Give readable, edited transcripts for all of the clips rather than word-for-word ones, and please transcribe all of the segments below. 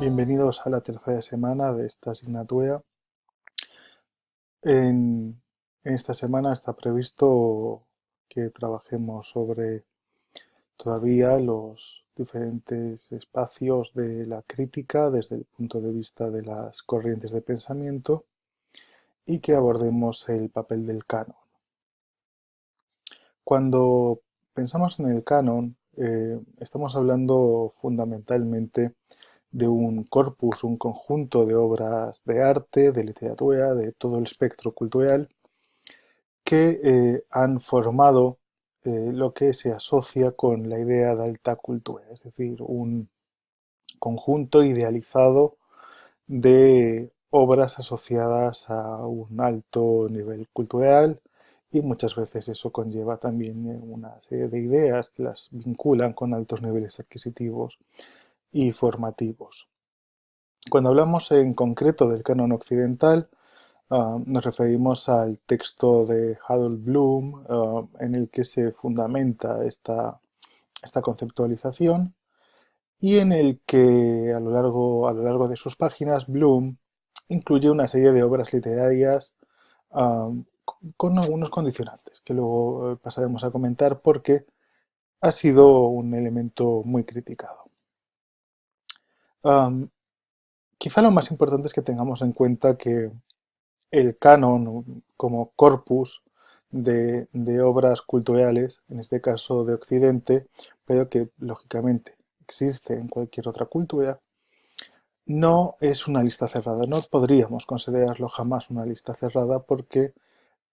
Bienvenidos a la tercera semana de esta asignatura. En esta semana está previsto que trabajemos sobre todavía los diferentes espacios de la crítica desde el punto de vista de las corrientes de pensamiento y que abordemos el papel del canon. Cuando pensamos en el canon, estamos hablando fundamentalmente de un corpus, un conjunto de obras de arte, de literatura, de todo el espectro cultural, que han formado lo que se asocia con la idea de alta cultura, es decir, un conjunto idealizado de obras asociadas a un alto nivel cultural, y muchas veces eso conlleva también una serie de ideas que las vinculan con altos niveles adquisitivos y formativos. Cuando hablamos en concreto del canon occidental, nos referimos al texto de Harold Bloom, en el que se fundamenta esta conceptualización y en el que a lo largo de sus páginas Bloom incluye una serie de obras literarias con algunos condicionantes que luego pasaremos a comentar porque ha sido un elemento muy criticado. Um, Quizá lo más importante es que tengamos en cuenta que el canon como corpus de obras culturales, en este caso de Occidente, pero que lógicamente existe en cualquier otra cultura, no es una lista cerrada. No podríamos considerarlo jamás una lista cerrada porque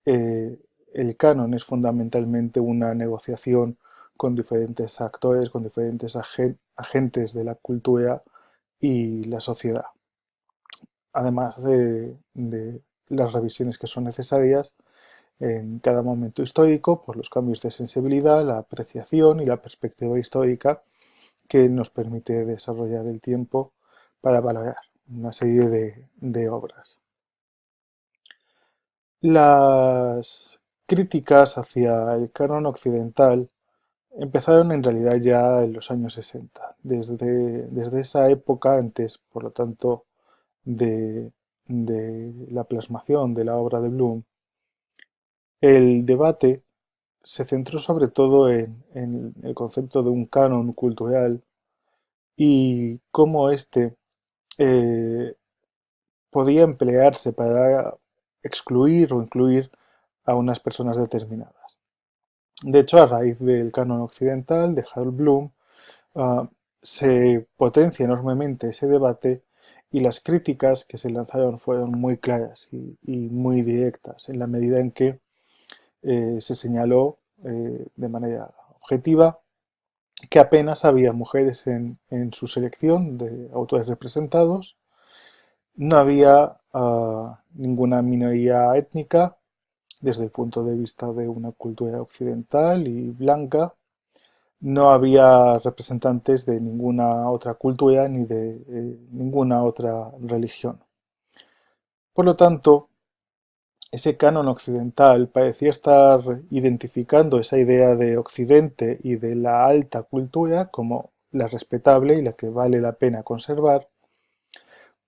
eh, el canon es fundamentalmente una negociación con diferentes actores, con diferentes agentes de la cultura y la sociedad, además de las revisiones que son necesarias en cada momento histórico por los cambios de sensibilidad, la apreciación y la perspectiva histórica que nos permite desarrollar el tiempo para valorar una serie de obras. Las críticas hacia el canon occidental empezaron en realidad ya en los años 60. Desde esa época, antes, por lo tanto, de la plasmación de la obra de Bloom, el debate se centró sobre todo en el concepto de un canon cultural y cómo éste eh, podía emplearse para excluir o incluir a unas personas determinadas. De hecho, a raíz del canon occidental de Harold Bloom, se potencia enormemente ese debate y las críticas que se lanzaron fueron muy claras y muy directas, en la medida en que se señaló de manera objetiva que apenas había mujeres en su selección de autores representados, no había ninguna minoría étnica desde el punto de vista de una cultura occidental y blanca, no había representantes de ninguna otra cultura ni de ninguna otra religión. Por lo tanto, ese canon occidental parecía estar identificando esa idea de Occidente y de la alta cultura como la respetable y la que vale la pena conservar,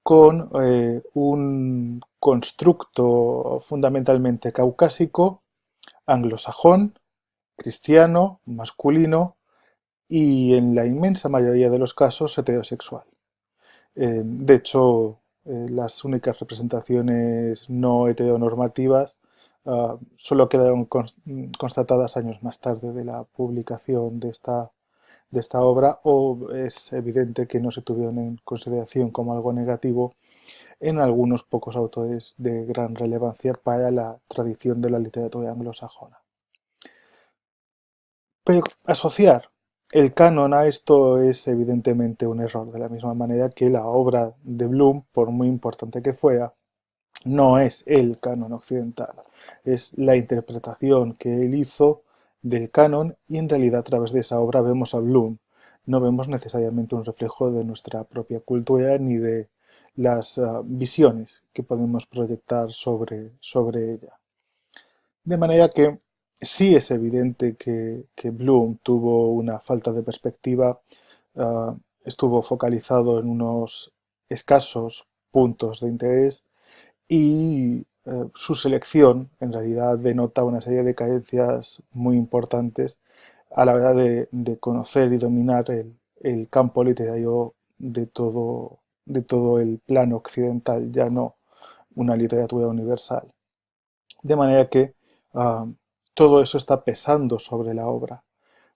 con un constructo fundamentalmente caucásico, anglosajón, cristiano, masculino y en la inmensa mayoría de los casos heterosexual. De hecho, las únicas representaciones no heteronormativas solo quedaron constatadas años más tarde de la publicación de esta obra, o es evidente que no se tuvieron en consideración como algo negativo en algunos pocos autores de gran relevancia para la tradición de la literatura anglosajona. Pero asociar el canon a esto es evidentemente un error, de la misma manera que la obra de Bloom, por muy importante que fuera, no es el canon occidental, es la interpretación que él hizo del canon y en realidad a través de esa obra vemos a Bloom, no vemos necesariamente un reflejo de nuestra propia cultura ni de las visiones que podemos proyectar sobre ella. De manera que sí es evidente que Bloom tuvo una falta de perspectiva, estuvo focalizado escasos puntos de interés y su selección en realidad denota una serie de carencias muy importantes a la hora de conocer y dominar el campo literario de todo el plano occidental, ya no una literatura universal. De manera que ah, todo eso está pesando sobre la obra.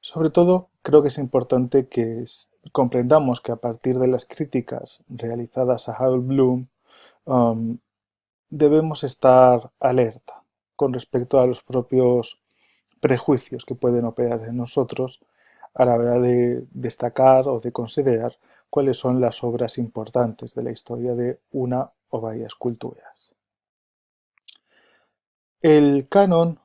Sobre todo, creo que es importante que comprendamos que a partir de las críticas realizadas a Harold Bloom, um, debemos estar alerta con respecto a los propios prejuicios que pueden operar en nosotros a la hora de destacar o de considerar cuáles son las obras importantes de la historia de una o varias culturas. El canon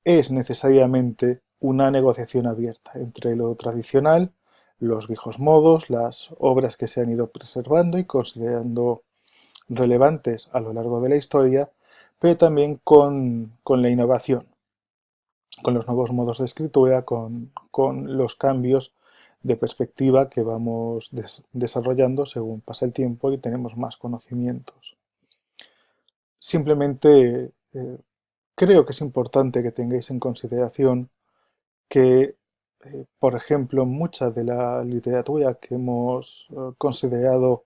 es necesariamente una negociación abierta entre lo tradicional, los viejos modos, las obras que se han ido preservando y considerando relevantes a lo largo de la historia, pero también con la innovación, con los nuevos modos de escritura, con los cambios de perspectiva que vamos desarrollando según pasa el tiempo y tenemos más conocimientos. Simplemente creo que es importante que tengáis en consideración que, por ejemplo, mucha de la literatura que hemos considerado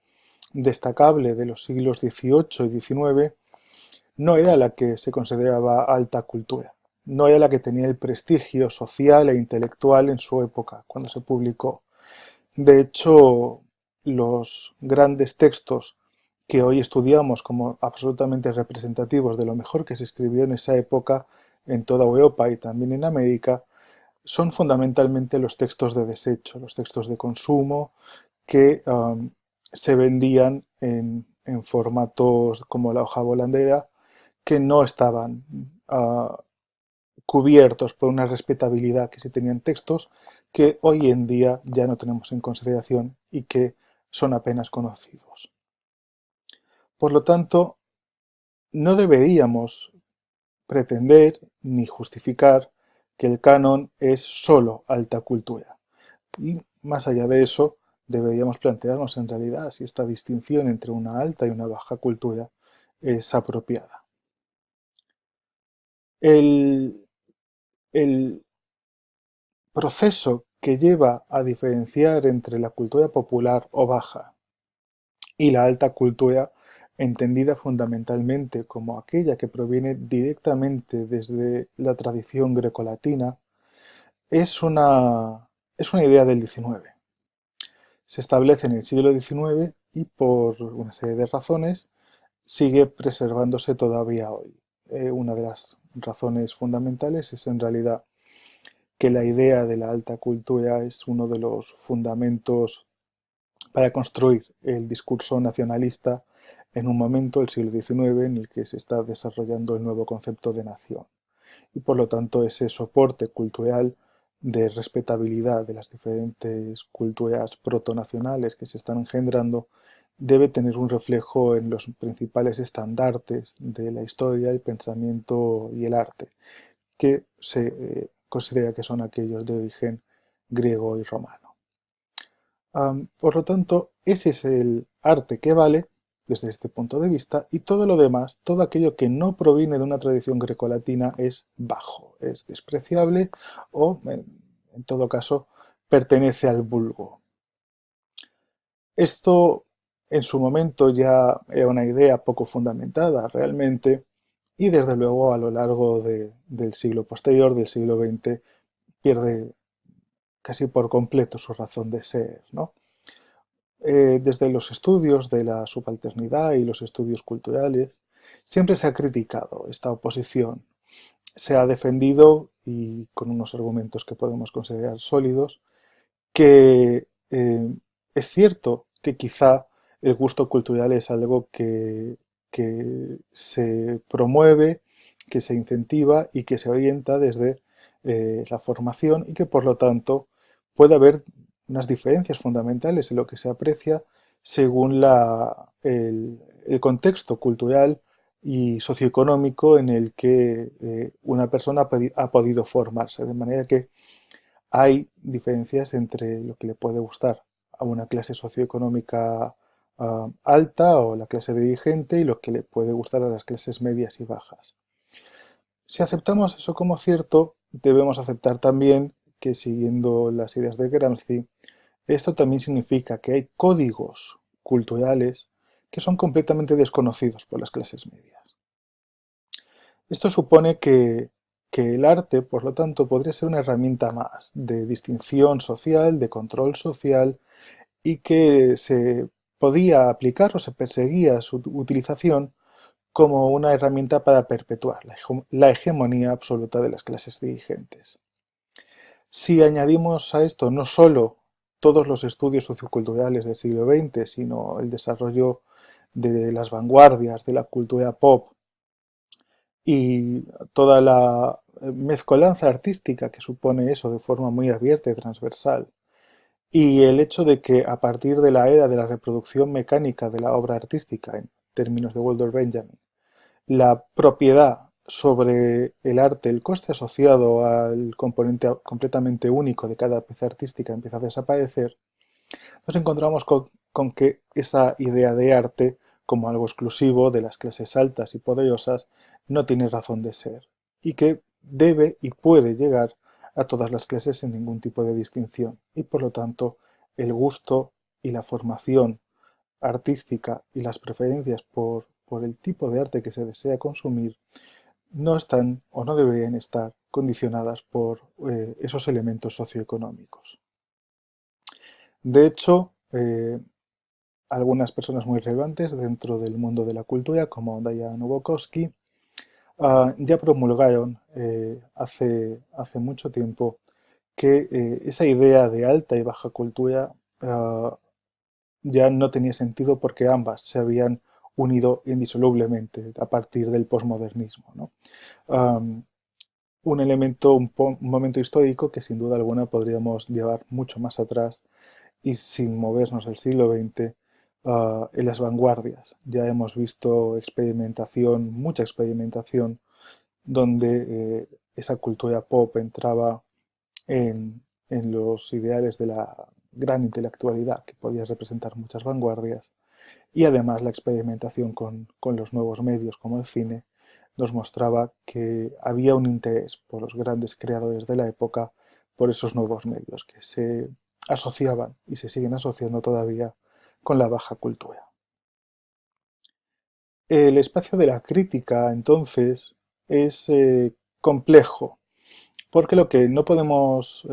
destacable de los siglos XVIII y XIX no era la que se consideraba alta cultura, no era la que tenía el prestigio social e intelectual en su época, cuando se publicó. De hecho, los grandes textos que hoy estudiamos como absolutamente representativos de lo mejor que se escribió en esa época en toda Europa y también en América, son fundamentalmente los textos de desecho, los textos de consumo que se vendían en formatos como la hoja volandera, que no estaban cubiertos por una respetabilidad que se tenían textos que hoy en día ya no tenemos en consideración y que son apenas conocidos. Por lo tanto, no deberíamos pretender ni justificar que el canon es solo alta cultura. Y más allá de eso, deberíamos plantearnos en realidad si esta distinción entre una alta y una baja cultura es apropiada. El, el proceso que lleva a diferenciar entre la cultura popular o baja y la alta cultura, entendida fundamentalmente como aquella que proviene directamente desde la tradición grecolatina, es una idea del XIX. Se establece en el siglo XIX y por una serie de razones sigue preservándose todavía hoy. Una de las razones fundamentales es en realidad que la idea de la alta cultura es uno de los fundamentos para construir el discurso nacionalista en un momento, el siglo XIX, en el que se está desarrollando el nuevo concepto de nación. Y por lo tanto ese soporte cultural de respetabilidad de las diferentes culturas protonacionales que se están engendrando debe tener un reflejo en los principales estandartes de la historia, el pensamiento y el arte, que se considera que son aquellos de origen griego y romano. Por lo tanto, ese es el arte que vale desde este punto de vista y todo lo demás, todo aquello que no proviene de una tradición grecolatina es bajo, es despreciable o, en todo caso, pertenece al vulgo. Esto en su momento ya era una idea poco fundamentada realmente y desde luego a lo largo del siglo posterior, del siglo XX, pierde casi por completo su razón de ser, ¿no? Desde los estudios de la subalternidad y los estudios culturales, siempre se ha criticado esta oposición. Se ha defendido, y con unos argumentos que podemos considerar sólidos, que es cierto que quizá el gusto cultural es algo que se promueve, que se incentiva y que se orienta desde la formación y que por lo tanto puede haber unas diferencias fundamentales en lo que se aprecia según el contexto cultural y socioeconómico en el que una persona ha podido formarse. De manera que hay diferencias entre lo que le puede gustar a una clase socioeconómica alta o la clase dirigente y lo que le puede gustar a las clases medias y bajas. Si aceptamos eso como cierto, debemos aceptar también que, siguiendo las ideas de Gramsci, esto también significa que hay códigos culturales que son completamente desconocidos por las clases medias. Esto supone que el arte, por lo tanto, podría ser una herramienta más de distinción social, de control social, y que se podía aplicar o se perseguía su utilización como una herramienta para perpetuar la hegemonía absoluta de las clases dirigentes. Si añadimos a esto no solo todos los estudios socioculturales del siglo XX, sino el desarrollo de las vanguardias, de la cultura pop y toda la mezcolanza artística que supone eso de forma muy abierta y transversal, y el hecho de que a partir de la era de la reproducción mecánica de la obra artística, en términos de Walter Benjamin, la propiedad sobre el arte, el coste asociado al componente completamente único de cada pieza artística empieza a desaparecer, nos encontramos con que esa idea de arte como algo exclusivo de las clases altas y poderosas no tiene razón de ser y que debe y puede llegar a todas las clases sin ningún tipo de distinción y por lo tanto el gusto y la formación artística y las preferencias por el tipo de arte que se desea consumir no están o no deberían estar condicionadas por esos elementos socioeconómicos. De hecho, algunas personas muy relevantes dentro del mundo de la cultura, como Diana Nowakowski, ya promulgaron hace mucho tiempo que esa idea de alta y baja cultura ya no tenía sentido porque ambas se habían unido indisolublemente a partir del posmodernismo, ¿no? Un elemento, un momento histórico que sin duda alguna podríamos llevar mucho más atrás y sin movernos del siglo XX en las vanguardias. Ya hemos visto experimentación, mucha experimentación, donde esa cultura pop entraba en los ideales de la gran intelectualidad que podía representar muchas vanguardias y además la experimentación con los nuevos medios como el cine nos mostraba que había un interés por los grandes creadores de la época por esos nuevos medios que se asociaban y se siguen asociando todavía con la baja cultura. El espacio de la crítica, entonces, es complejo, porque lo que no podemos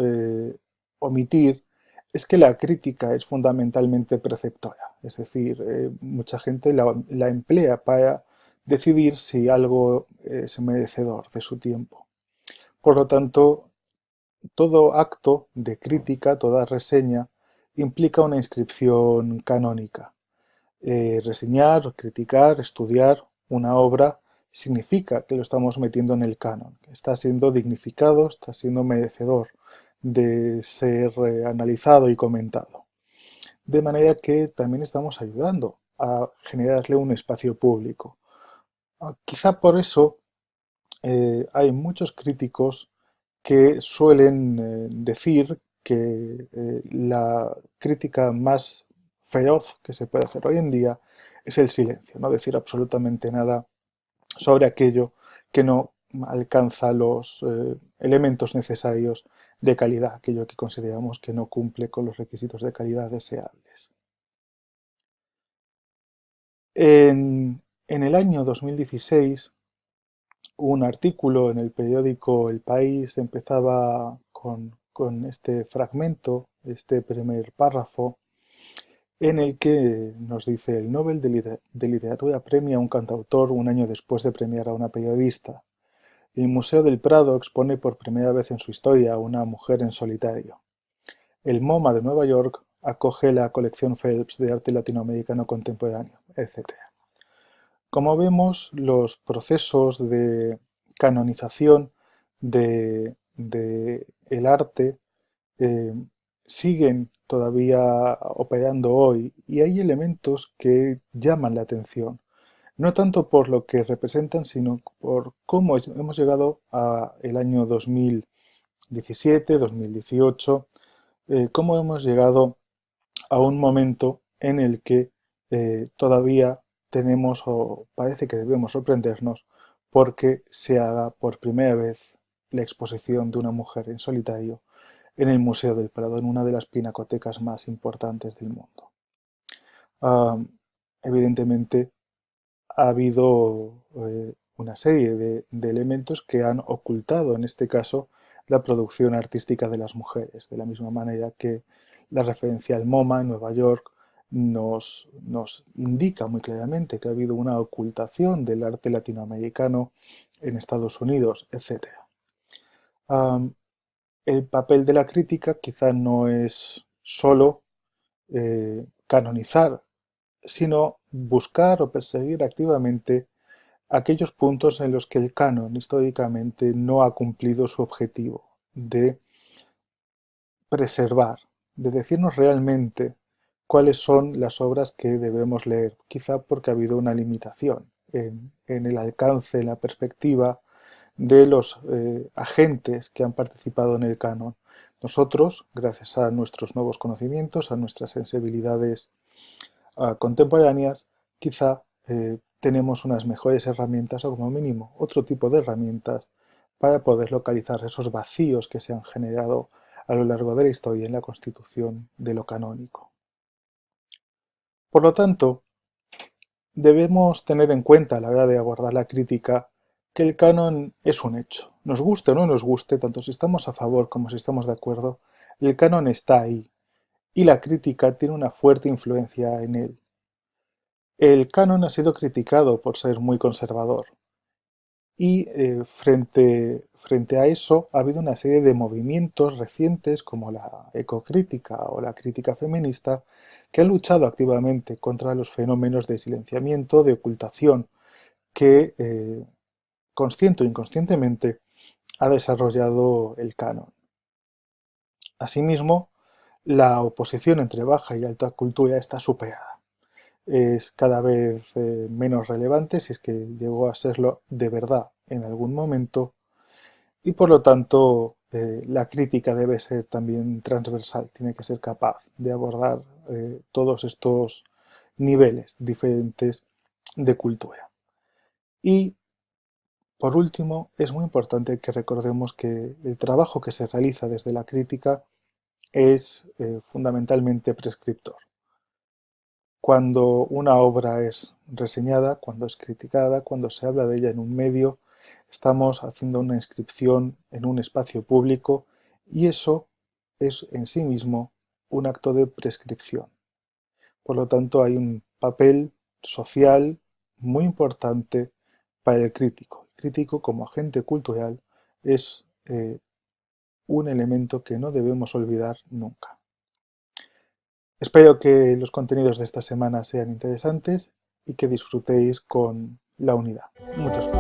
omitir es que la crítica es fundamentalmente preceptora, es decir, mucha gente la emplea para decidir si algo es merecedor de su tiempo. Por lo tanto, todo acto de crítica, toda reseña, implica una inscripción canónica. Reseñar, criticar, estudiar una obra significa que lo estamos metiendo en el canon, que está siendo dignificado, está siendo merecedor de ser analizado y comentado. De manera que también estamos ayudando a generarle un espacio público. Quizá por eso hay muchos críticos que suelen decir que la crítica más feroz que se puede hacer hoy en día es el silencio, no decir absolutamente nada sobre aquello que no alcanza los elementos necesarios de calidad, aquello que consideramos que no cumple con los requisitos de calidad deseables. En el año 2016, un artículo en el periódico El País empezaba con este fragmento, este primer párrafo, en el que nos dice: el Nobel de Literatura premia a un cantautor un año después de premiar a una periodista. El Museo del Prado expone por primera vez en su historia a una mujer en solitario. El MoMA de Nueva York acoge la colección Phelps de arte latinoamericano contemporáneo, etc. Como vemos, los procesos de canonización de el arte eh, siguen todavía operando hoy y hay elementos que llaman la atención, no tanto por lo que representan, sino por cómo hemos llegado a el año 2017, 2018, cómo hemos llegado a un momento en el que todavía tenemos o parece que debemos sorprendernos porque se haga por primera vez la exposición de una mujer en solitario en el Museo del Prado, en una de las pinacotecas más importantes del mundo. Ah, evidentemente, ha habido una serie de elementos que han ocultado, en este caso, la producción artística de las mujeres, de la misma manera que la referencia al MoMA en Nueva York nos indica muy claramente que ha habido una ocultación del arte latinoamericano en Estados Unidos, etc. El papel de la crítica quizá no es solo canonizar, sino buscar o perseguir activamente aquellos puntos en los que el canon históricamente no ha cumplido su objetivo de preservar, de decirnos realmente cuáles son las obras que debemos leer, quizá porque ha habido una limitación en el alcance, en la perspectiva de los agentes que han participado en el canon. Nosotros, gracias a nuestros nuevos conocimientos, a nuestras sensibilidades contemporáneas, quizá tenemos unas mejores herramientas o como mínimo otro tipo de herramientas para poder localizar esos vacíos que se han generado a lo largo de la historia en la constitución de lo canónico. Por lo tanto, debemos tener en cuenta a la hora de abordar la crítica que el canon es un hecho. Nos guste o no nos guste, tanto si estamos a favor como si estamos de acuerdo, el canon está ahí y la crítica tiene una fuerte influencia en él. El canon ha sido criticado por ser muy conservador y frente a eso ha habido una serie de movimientos recientes como la ecocrítica o la crítica feminista que han luchado activamente contra los fenómenos de silenciamiento, de ocultación que consciente o inconscientemente ha desarrollado el canon. Asimismo, la oposición entre baja y alta cultura está superada. Es cada vez menos relevante, si es que llegó a serlo de verdad en algún momento, y por lo tanto la crítica debe ser también transversal, tiene que ser capaz de abordar todos estos niveles diferentes de cultura. Y por último, es muy importante que recordemos que el trabajo que se realiza desde la crítica es fundamentalmente prescriptor. Cuando una obra es reseñada, cuando es criticada, cuando se habla de ella en un medio, estamos haciendo una inscripción en un espacio público y eso es en sí mismo un acto de prescripción. Por lo tanto, hay un papel social muy importante para el crítico. El crítico como agente cultural es un elemento que no debemos olvidar nunca. Espero que los contenidos de esta semana sean interesantes y que disfrutéis con la unidad. Muchas gracias.